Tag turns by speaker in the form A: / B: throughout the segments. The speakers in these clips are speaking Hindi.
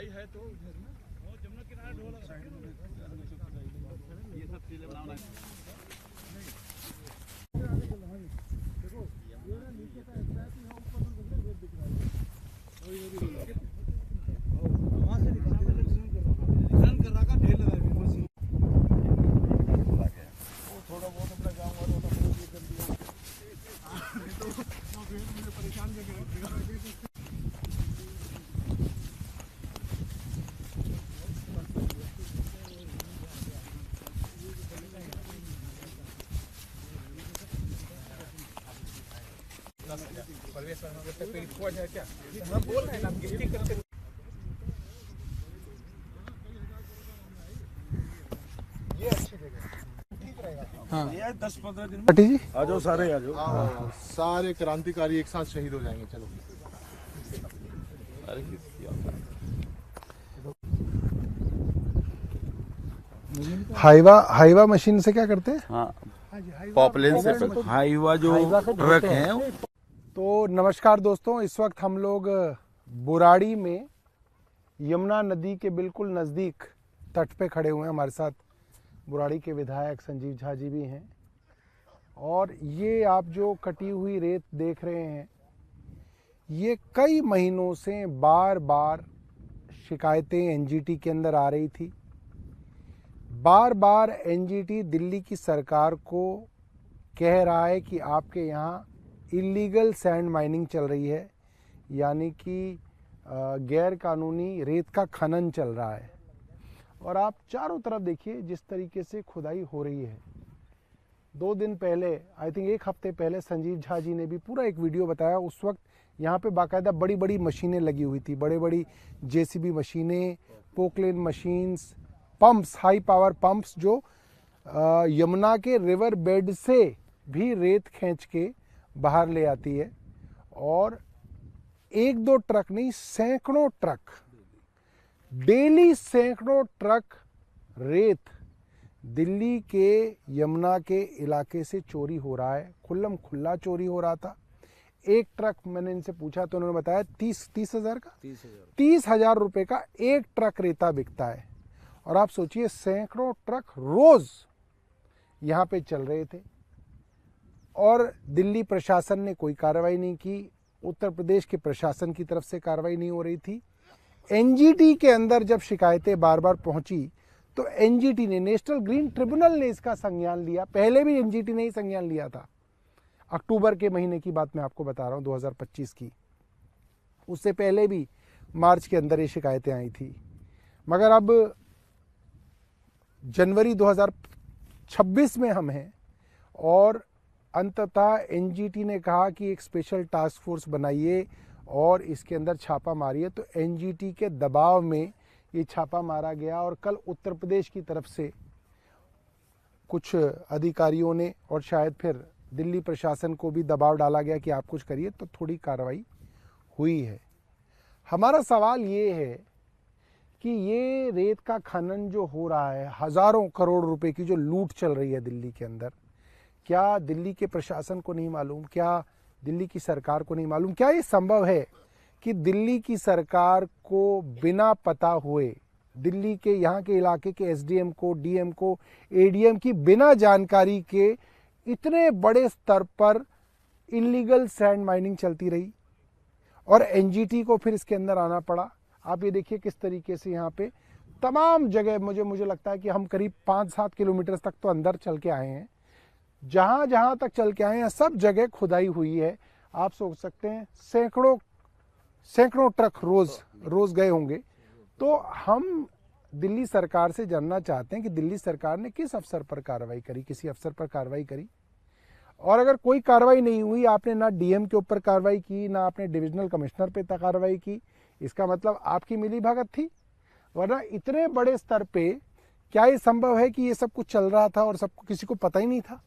A: खुदाई है तो वो जमुना किनारे ढोल ये सब चीजें बनाना देखो ये ना नीचे का ऐसा है कि ऊपर से रेत दिख रहा है वहां से निकाल कर रहा का ढेर लगा है मशीन वो थोड़ा बहुत अपना गांव वालों का कर दिया तो वो भेड़ मुझे परेशान करके रख देगा। क्या हम बोल रहे हैं ना गिफ्टिंग करते ये अच्छी जगह ठीक रहेगा। हाँ ये 10-15 दिन में जी आ जाओ सारे आ जाओ सारे क्रांतिकारी एक साथ शहीद हो जाएंगे। चलो
B: हाईवा मशीन से क्या करते हैं?
C: हाँ पॉपलेन से हाईवा जो ट्रक है।
B: तो नमस्कार दोस्तों, इस वक्त हम लोग बुराड़ी में यमुना नदी के बिल्कुल नज़दीक तट पे खड़े हुए हैं। हमारे साथ बुराड़ी के विधायक संजीव झा जी भी हैं। और ये आप जो कटी हुई रेत देख रहे हैं, ये कई महीनों से बार बार शिकायतें एनजीटी के अंदर आ रही थी। बार बार एनजीटी दिल्ली की सरकार को कह रहा है कि आपके यहाँ इलीगल सैंड माइनिंग चल रही है, यानी कि गैर कानूनी रेत का खनन चल रहा है। और आप चारों तरफ देखिए जिस तरीके से खुदाई हो रही है। 2 दिन पहले, आई थिंक 1 हफ्ते पहले संजीव झा जी ने भी पूरा एक वीडियो बताया। उस वक्त यहाँ पे बाकायदा बड़ी बड़ी मशीनें लगी हुई थी, बड़े बड़ी जेसीबी मशीनें, Poclain machines, pumps, high power pumps जो यमुना के रिवर बेड से भी रेत खींच के बाहर ले आती है। और 1-2 ट्रक नहीं, सैकड़ों ट्रक, डेली सैकड़ों ट्रक रेत दिल्ली के यमुना के इलाके से चोरी हो रहा है। खुल्लम खुल्ला चोरी हो रहा था। एक ट्रक, मैंने इनसे पूछा तो उन्होंने बताया 30,000 का 30,000 रुपए का एक ट्रक रेता बिकता है। और आप सोचिए सैकड़ों ट्रक रोज यहाँ पे चल रहे थे और दिल्ली प्रशासन ने कोई कार्रवाई नहीं की। उत्तर प्रदेश के प्रशासन की तरफ से कार्रवाई नहीं हो रही थी। एनजीटी के अंदर जब शिकायतें बार बार पहुंची तो एनजीटी ने, नेशनल ग्रीन ट्रिब्यूनल ने इसका संज्ञान लिया। पहले भी एनजीटी ने ही संज्ञान लिया था। अक्टूबर के महीने की बात मैं आपको बता रहा हूं, 2025 की। उससे पहले भी मार्च के अंदर ये शिकायतें आई थी। मगर अब जनवरी 2026 में हम हैं और अंततः एनजीटी ने कहा कि एक स्पेशल टास्क फोर्स बनाइए और इसके अंदर छापा मारिए। तो एनजीटी के दबाव में ये छापा मारा गया और कल उत्तर प्रदेश की तरफ से कुछ अधिकारियों ने और शायद फिर दिल्ली प्रशासन को भी दबाव डाला गया कि आप कुछ करिए, तो थोड़ी कार्रवाई हुई है। हमारा सवाल ये है कि ये रेत का खनन जो हो रहा है, हजारों करोड़ रुपए की जो लूट चल रही है दिल्ली के अंदर, क्या दिल्ली के प्रशासन को नहीं मालूम? क्या दिल्ली की सरकार को नहीं मालूम? क्या ये संभव है कि दिल्ली की सरकार को बिना पता हुए, दिल्ली के यहाँ के इलाके के एसडीएम को, डीएम को, एडीएम की बिना जानकारी के इतने बड़े स्तर पर इलीगल सैंड माइनिंग चलती रही और एनजीटी को फिर इसके अंदर आना पड़ा? आप ये देखिए किस तरीके से यहाँ पे तमाम जगह, मुझे लगता है कि हम करीब 5-7 किलोमीटर तक तो अंदर चल के आए हैं। जहां जहां तक चल के आए हैं सब जगह खुदाई हुई है। आप सोच सकते हैं सैकड़ों ट्रक रोज गए होंगे। तो हम दिल्ली सरकार से जानना चाहते हैं कि दिल्ली सरकार ने किस अफसर पर कार्रवाई करी, किसी अफसर पर कार्रवाई करी? और अगर कोई कार्रवाई नहीं हुई, आपने ना डीएम के ऊपर कार्रवाई की, ना आपने डिविजनल कमिश्नर पे कार्रवाई की, इसका मतलब आपकी मिलीभगत थी। वरना इतने बड़े स्तर पे क्या ये संभव है कि ये सब कुछ चल रहा था और सबको, किसी को पता ही नहीं था?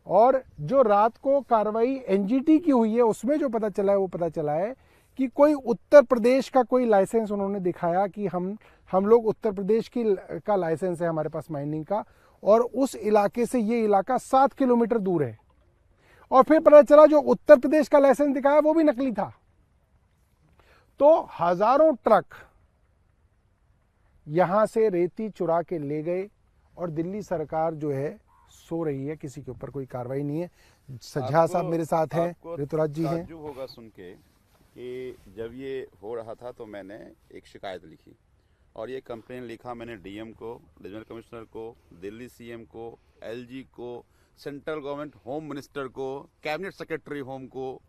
B: और जो रात को कार्रवाई एनजीटी की हुई है उसमें जो पता चला है, वो पता चला है कि कोई उत्तर प्रदेश का कोई लाइसेंस उन्होंने दिखाया कि हम लोग उत्तर प्रदेश का लाइसेंस है हमारे पास माइनिंग का, और उस इलाके से ये इलाका 7 किलोमीटर दूर है। और फिर पता चला जो उत्तर प्रदेश का लाइसेंस दिखाया वो भी नकली था। तो हजारों ट्रक यहाँ से रेती चुरा के ले गए और दिल्ली सरकार जो है सो रही है, किसी के ऊपर कोई कार्रवाई नहीं है। झा साहब मेरे साथ हैं, ऋतुराज जी हैं।
C: ताज्जुब होगा सुन के कि जब ये हो रहा था तो मैंने एक शिकायत लिखी और ये कंप्लेन लिखा मैंने डीएम को, रीजनल कमिश्नर को, दिल्ली सीएम को, एलजी को, सेंट्रल गवर्नमेंट होम मिनिस्टर को, कैबिनेट सेक्रेटरी होम को,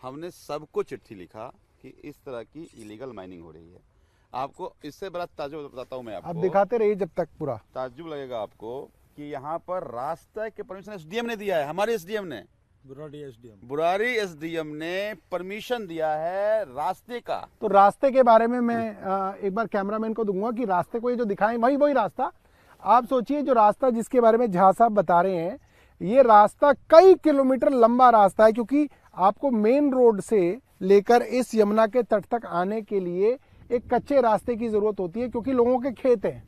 C: हमने सबको चिट्ठी लिखा कि इस तरह की इलीगल माइनिंग हो रही है। आपको इससे बड़ा ताज्जुब बताता हूँ मैं आपको,
B: आप दिखाते रहिए जब तक पूरा
C: ताज्जुब लगेगा आपको कि यहाँ पर रास्ते के परमिशन एसडीएम ने दिया है, हमारे एसडीएम ने, बुराड़ी एसडीएम ने परमिशन दिया है रास्ते का।
B: तो रास्ते के बारे में मैं एक बार कैमरामैन को दूंगा कि रास्ते को ये जो दिखाएं वही रास्ता। आप सोचिए जो रास्ता जिसके बारे में झा साहब बता रहे हैं, ये रास्ता कई किलोमीटर लंबा रास्ता है, क्योंकि आपको मेन रोड से लेकर इस यमुना के तट तक आने के लिए एक कच्चे रास्ते की जरूरत होती है, क्योंकि लोगों के खेत हैं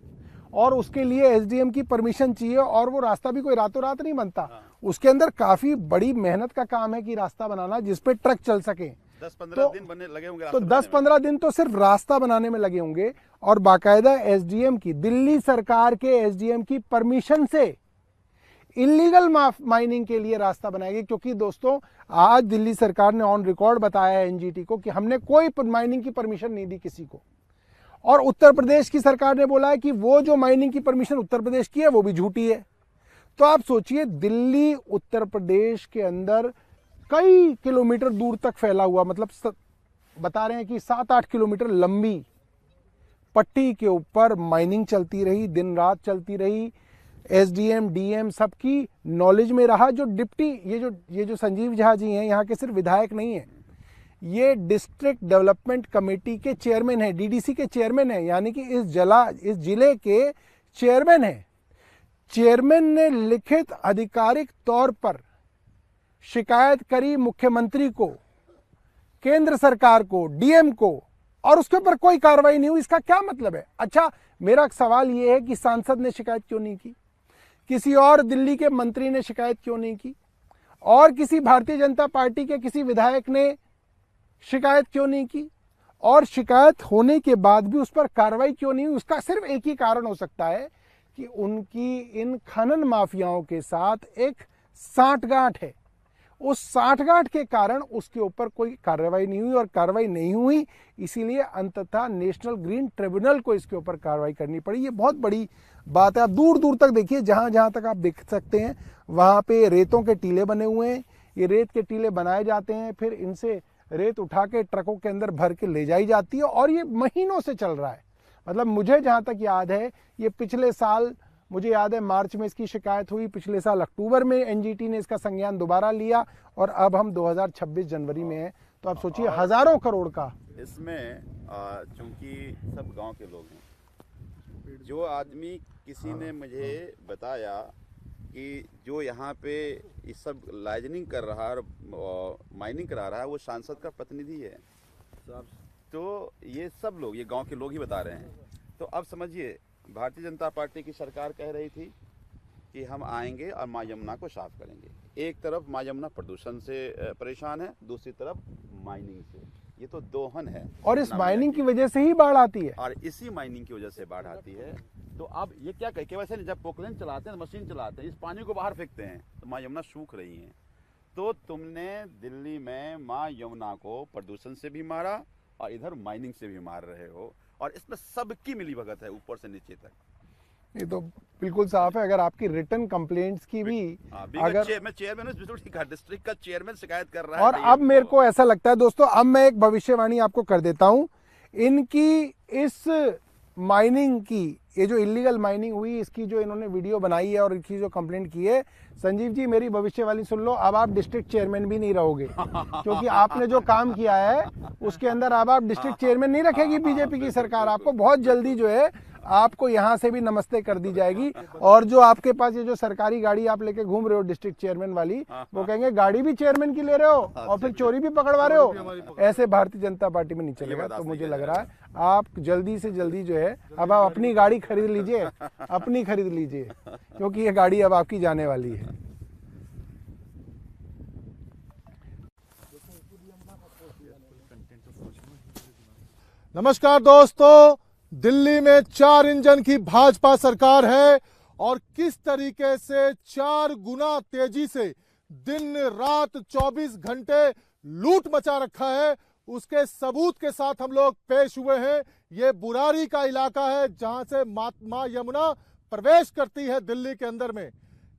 B: और उसके लिए एसडीएम की परमिशन चाहिए। और वो रास्ता भी कोई रातों रात नहीं बनता, उसके अंदर काफी बड़ी मेहनत का काम है कि रास्ता बनाना जिसपे ट्रक चल सके।
C: 10-15 दिन बनने लगे होंगे।
B: तो 10-15 दिन तो सिर्फ रास्ता बनाने में लगे होंगे और बाकायदा एसडीएम की, दिल्ली सरकार के एसडीएम की परमिशन से इलीगल माइनिंग के लिए रास्ता बनाएगी। क्योंकि दोस्तों आज दिल्ली सरकार ने ऑन रिकॉर्ड बताया है एनजीटी को कि हमने कोई माइनिंग की परमिशन नहीं दी किसी को, और उत्तर प्रदेश की सरकार ने बोला है कि वो जो माइनिंग की परमिशन उत्तर प्रदेश की है वो भी झूठी है। तो आप सोचिए दिल्ली उत्तर प्रदेश के अंदर कई किलोमीटर दूर तक फैला हुआ, मतलब बता रहे हैं कि 7-8 किलोमीटर लंबी पट्टी के ऊपर माइनिंग चलती रही, दिन रात चलती रही। एसडीएम डीएम सबकी नॉलेज में रहा। जो डिप्टी ये जो संजीव झा जी हैं, यहाँ के सिर्फ विधायक नहीं है, ये डिस्ट्रिक्ट डेवलपमेंट कमेटी के चेयरमैन है, डीडीसी के चेयरमैन है, यानी कि इस जिले के चेयरमैन है। चेयरमैन ने लिखित आधिकारिक तौर पर शिकायत करी मुख्यमंत्री को, केंद्र सरकार को, डीएम को, और उसके ऊपर कोई कार्रवाई नहीं हुई। इसका क्या मतलब है? अच्छा, मेरा सवाल यह है कि सांसद ने शिकायत क्यों नहीं की, किसी और दिल्ली के मंत्री ने शिकायत क्यों नहीं की, और किसी भारतीय जनता पार्टी के किसी विधायक ने शिकायत क्यों नहीं की, और शिकायत होने के बाद भी उस पर कार्रवाई क्यों नहीं हुई? उसका सिर्फ एक ही कारण हो सकता है कि उनकी इन खनन माफियाओं के साथ एक साठगांठ है। उस साठगांठ के कारण उसके ऊपर कोई कार्रवाई नहीं हुई, और कार्रवाई नहीं हुई इसीलिए अंततः नेशनल ग्रीन ट्रिब्यूनल को इसके ऊपर कार्रवाई करनी पड़ी। ये बहुत बड़ी बात है। आप दूर दूर तक देखिए, जहां जहां तक आप देख सकते हैं वहां पे रेतों के टीले बने हुए हैं। ये रेत के टीले बनाए जाते हैं, फिर इनसे रेत उठा के ट्रकों के अंदर भर के ले जाई जाती है, और ये महीनों से चल रहा है। मतलब मुझे जहां तक याद है, ये पिछले साल, मुझे याद है मार्च में इसकी शिकायत हुई, पिछले साल अक्टूबर में एनजीटी ने इसका संज्ञान दोबारा लिया, और अब हम 2026 जनवरी में हैं। तो आप सोचिए हजारों करोड़ का।
C: इसमें चूंकि सब गांव के लोग हैं, जो आदमी किसी ने मुझे बताया कि जो यहाँ पे ये सब लाइजनिंग कर रहा है और माइनिंग करा रहा है वो सांसद का प्रतिनिधि है। तो ये सब लोग, ये गांव के लोग ही बता रहे हैं। तो अब समझिए, भारतीय जनता पार्टी की सरकार कह रही थी कि हम आएंगे और माँ यमुना को साफ करेंगे। एक तरफ माँ यमुना प्रदूषण से परेशान है, दूसरी तरफ माइनिंग से। ये तो दोहन है,
B: और इस माइनिंग की वजह से ही बाढ़ आती है,
C: और इसी माइनिंग की वजह से बाढ़ आती है। तो अब ये क्या कहे कि वैसे जब पोकलेन चलाते हैं, मशीन चलाते हैं, इस पानी को बाहर फेंकते हैं तो माँ यमुना सूख रही है। तो तुमने दिल्ली में माँ यमुना को प्रदूषण से भी मारा और इधर माइनिंग से भी मार रहे हो, और इसमें सबकी मिलीभगत है ऊपर से नीचे तक।
B: ये तो बिल्कुल साफ है। अगर आपकी रिटर्न कंप्लेंट्स की भी अगर
C: चेयरमैन डिस्ट्रिक्ट का चेयरमैन शिकायत कर रहा है,
B: और अब मेरे को ऐसा लगता है दोस्तों, अब मैं एक भविष्यवाणी आपको कर देता हूं। इनकी इस माइनिंग की, ये जो इलीगल माइनिंग हुई, इसकी जो इन्होंने वीडियो बनाई है और इनकी जो कंप्लेंट की है, संजीव जी मेरी भविष्यवाणी सुन लो, अब आप डिस्ट्रिक्ट चेयरमैन भी नहीं रहोगे, क्योंकि आपने जो काम किया है उसके अंदर अब आप डिस्ट्रिक्ट चेयरमैन नहीं रखेगी बीजेपी की सरकार। आपको बहुत जल्दी जो है आपको यहाँ से भी नमस्ते कर दी जाएगी, और जो आपके पास ये जो सरकारी गाड़ी आप लेके घूम रहे हो डिस्ट्रिक्ट चेयरमैन वाली, वो कहेंगे गाड़ी भी चेयरमैन की ले रहे हो और फिर चोरी भी पकड़वा रहे हो। ऐसे भारतीय जनता पार्टी में नहीं चलेगा। तो मुझे लग रहा है आप जल्दी से जल्दी जो है अब आप अपनी गाड़ी खरीद लीजिए, अपनी खरीद लीजिए, क्योंकि ये गाड़ी अब आपकी जाने वाली है।
A: नमस्कार दोस्तों,
B: दिल्ली में 4 इंजन की भाजपा सरकार है और किस तरीके से 4 गुना तेजी से दिन रात 24 घंटे लूट मचा रखा है, उसके सबूत के साथ हम लोग पेश हुए हैं। ये बुराड़ी का इलाका है जहां से मां यमुना प्रवेश करती है दिल्ली के अंदर में।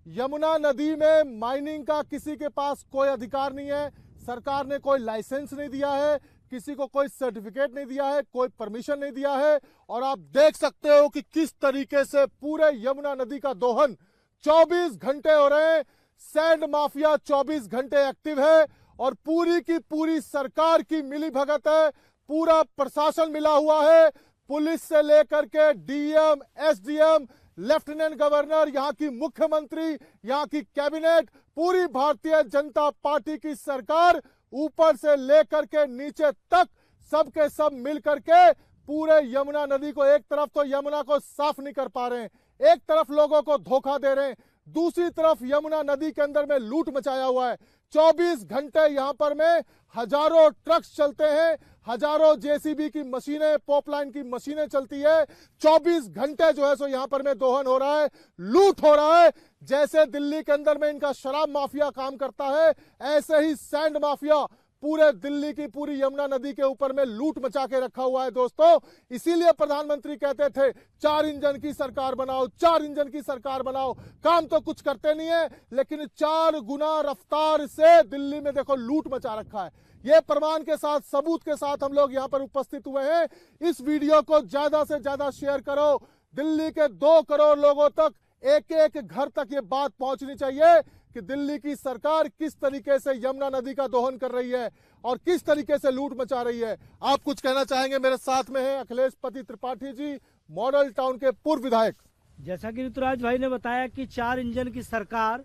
B: यमुना नदी में माइनिंग का किसी के पास कोई अधिकार नहीं है, सरकार ने कोई लाइसेंस नहीं दिया है, किसी को कोई सर्टिफिकेट नहीं दिया है, कोई परमिशन नहीं दिया है। और आप देख सकते हो कि किस तरीके से पूरे यमुना नदी का दोहन 24 घंटे हो रहे हैं। सैंड माफिया 24 घंटे एक्टिव है और पूरी की पूरी सरकार की मिली भगत है, पूरा प्रशासन मिला हुआ है, पुलिस से लेकर के डीएम, एसडीएम, लेफ्टिनेंट गवर्नर, यहाँ की मुख्यमंत्री, यहाँ की कैबिनेट, पूरी भारतीय जनता पार्टी की सरकार ऊपर से लेकर के नीचे तक सब के सब मिल करके पूरे यमुना नदी को, एक तरफ तो यमुना को साफ नहीं कर पा रहे हैं, एक तरफ लोगों को धोखा दे रहे हैं, दूसरी तरफ यमुना नदी के अंदर में लूट मचाया हुआ है। 24 घंटे यहां पर में हजारों ट्रक्स चलते हैं, हजारों जेसीबी की मशीनें, पॉपलाइन की मशीनें चलती है। 24 घंटे जो है सो यहां पर में दोहन हो रहा है, लूट हो रहा है। जैसे दिल्ली के अंदर में इनका शराब माफिया काम करता है, ऐसे ही सैंड माफिया पूरे दिल्ली की पूरी यमुना नदी के ऊपर में लूट मचा के रखा हुआ है दोस्तों। इसीलिए प्रधानमंत्री कहते थे 4 इंजन की सरकार बनाओ, 4 इंजन की सरकार बनाओ। काम तो कुछ करते नहीं है, लेकिन 4 गुना रफ्तार से दिल्ली में देखो लूट मचा रखा है। ये प्रमाण के साथ, सबूत के साथ हम लोग यहां पर उपस्थित हुए हैं। इस वीडियो को ज्यादा से ज्यादा शेयर करो, दिल्ली के 2 करोड़ लोगों तक, एक एक घर तक ये बात पहुंचनी चाहिए कि दिल्ली की सरकार किस तरीके से यमुना नदी का दोहन कर रही है और किस तरीके से लूट मचा रही है। आप कुछ कहना चाहेंगे? मेरे साथ में है अखिलेश पति त्रिपाठी जी, मॉडल टाउन के पूर्व विधायक।
D: जैसा कि ऋतुराज भाई ने बताया कि 4 इंजन की सरकार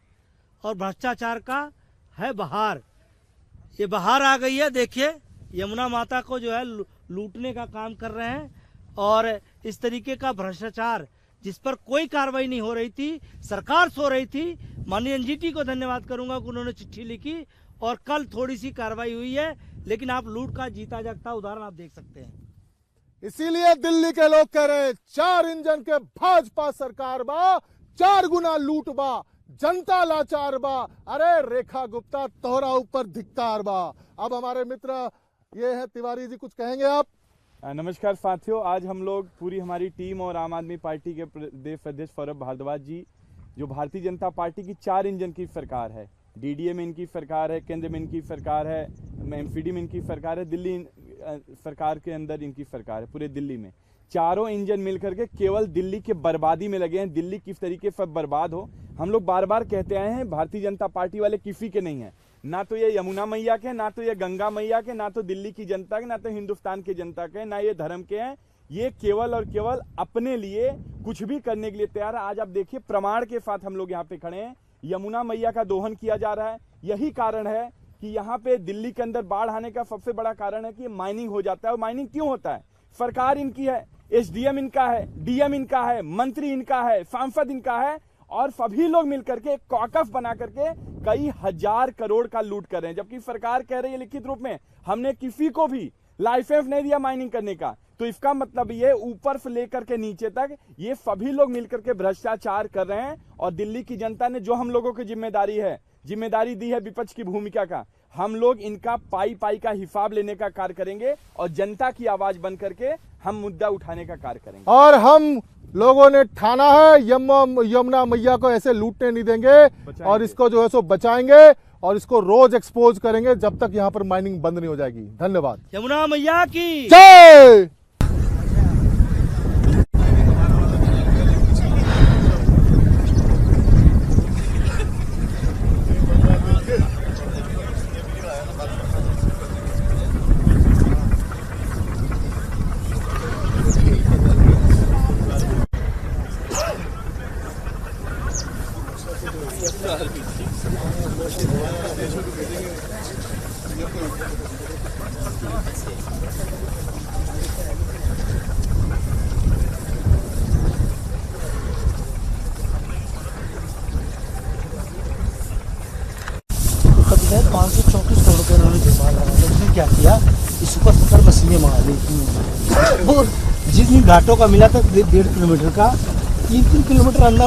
D: और भ्रष्टाचार का है बहार, ये बहार आ गई है। देखिए यमुना माता को जो है लूटने का काम कर रहे हैं और इस तरीके का भ्रष्टाचार जिस पर कोई कार्रवाई नहीं हो रही थी, सरकार सो रही थी। माननीय एनजीटी को धन्यवाद करूंगा कि उन्होंने चिट्ठी लिखी और कल थोड़ी सी कार्रवाई हुई है, लेकिन आप लूट का जीता जागता उदाहरण आप देख सकते हैं।
B: इसीलिए दिल्ली के लोग कह रहे हैं 4 इंजन के भाजपा सरकार बा, 4 गुना लूट बा, जनता लाचार बा। अरे रेखा गुप्ता तोहरा ऊपर धिक्कार बा। अब हमारे मित्र ये है तिवारी जी, कुछ कहेंगे आप?
E: नमस्कार साथियों, आज हम लोग पूरी हमारी टीम और आम आदमी पार्टी के प्रदेश अध्यक्ष सौरभ भारद्वाज जी, जो भारतीय जनता पार्टी की 4 इंजन की सरकार है, डीडीए में इनकी सरकार है, केंद्र में इनकी सरकार है, एमपीडी में इनकी सरकार है, दिल्ली सरकार के अंदर इनकी सरकार है, पूरे दिल्ली में चारों इंजन मिलकर के केवल दिल्ली के बर्बादी में लगे हैं। दिल्ली किस तरीके से बर्बाद हो, हम लोग बार बार कहते आए हैं, भारतीय जनता पार्टी वाले किसी के नहीं है, ना तो ये यमुना मैया के, ना तो ये गंगा मैया के, ना तो दिल्ली की जनता के, ना तो हिंदुस्तान की जनता के, ना ये धर्म के हैं। ये केवल और केवल अपने लिए कुछ भी करने के लिए तैयार है। आज आप देखिए प्रमाण के साथ हम लोग यहाँ पे खड़े हैं, यमुना मैया का दोहन किया जा रहा है। यही कारण है कि यहाँ पे दिल्ली के अंदर बाढ़ आने का सबसे बड़ा कारण है कि माइनिंग हो जाता है। और माइनिंग क्यों होता है? सरकार इनकी है, एसडीएम इनका है, डीएम इनका है, मंत्री इनका है, सांसद इनका है, और सभी लोग मिलकर के एक कॉकस बना करके कई हजार करोड़ का लूट कर रहे हैं। जबकि सरकार कह रही है लिखित रूप में हमने किसी को भी लाइसेंस नहीं दिया माइनिंग करने का। तो इसका मतलब ये ऊपर से लेकर के नीचे तक ये सभी लोग मिलकर के भ्रष्टाचार कर रहे हैं। और दिल्ली की जनता ने जो हम लोगों की जिम्मेदारी दी है विपक्ष की भूमिका का, हम लोग इनका पाई पाई का हिसाब लेने का कार्य करेंगे और जनता की आवाज बन करके हम मुद्दा उठाने का कार्य करेंगे।
B: और हम लोगों ने ठाना है यमुना मैया को ऐसे लूटने नहीं देंगे और इसको जो है सो बचाएंगे और इसको रोज एक्सपोज करेंगे जब तक यहाँ पर माइनिंग बंद नहीं हो जाएगी। धन्यवाद।
D: यमुना मैया की
B: जय।
D: तहत 534 करोड़ रुपए उन्होंने जुर्माना लगाया। उसने क्या किया, इस पर मशीनें मंगा ली। जिस दिन घाटों का मिला था 1.5 किलोमीटर का, 3 किलोमीटर अंदर